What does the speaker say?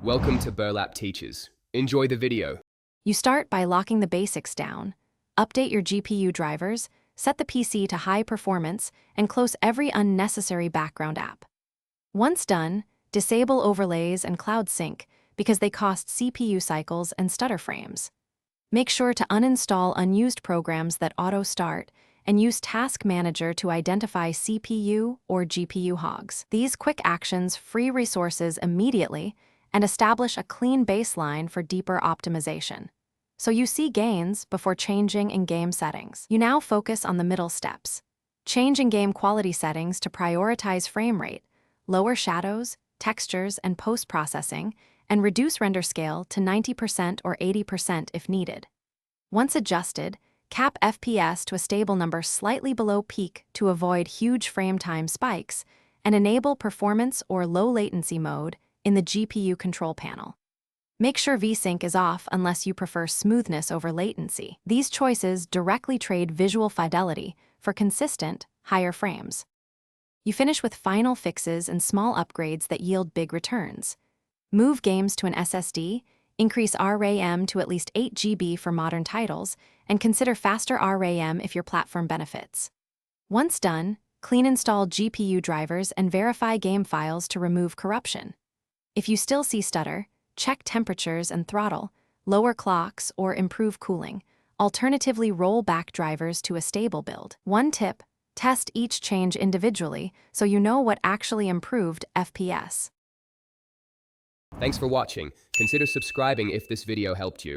Welcome to Burlap Teachers. Enjoy the video. You start by locking the basics down. Update your GPU drivers, set the PC to high performance, and close every unnecessary background app. Once done, disable overlays and cloud sync because they cost CPU cycles and stutter frames. Make sure to uninstall unused programs that auto-start and use Task Manager to identify CPU or GPU hogs. These quick actions free resources immediately and establish a clean baseline for deeper optimization. So you see gains before changing in-game settings. You now focus on the middle steps. Change in-game quality settings to prioritize frame rate, lower shadows, textures, and post-processing, and reduce render scale to 90% or 80% if needed. Once adjusted, cap FPS to a stable number slightly below peak to avoid huge frame time spikes, and enable performance or low latency mode in the GPU control panel. Make sure VSync is off unless you prefer smoothness over latency. These choices directly trade visual fidelity for consistent, higher frames. You finish with final fixes and small upgrades that yield big returns. Move games to an SSD, increase RAM to at least 8 GB for modern titles, and consider faster RAM if your platform benefits. Once done, clean install GPU drivers and verify game files to remove corruption. If you still see stutter, check temperatures and throttle, lower clocks, or improve cooling. Alternatively, roll back drivers to a stable build. One tip: test each change individually so you know what actually improved FPS. Thanks for watching. Consider subscribing if this video helped you.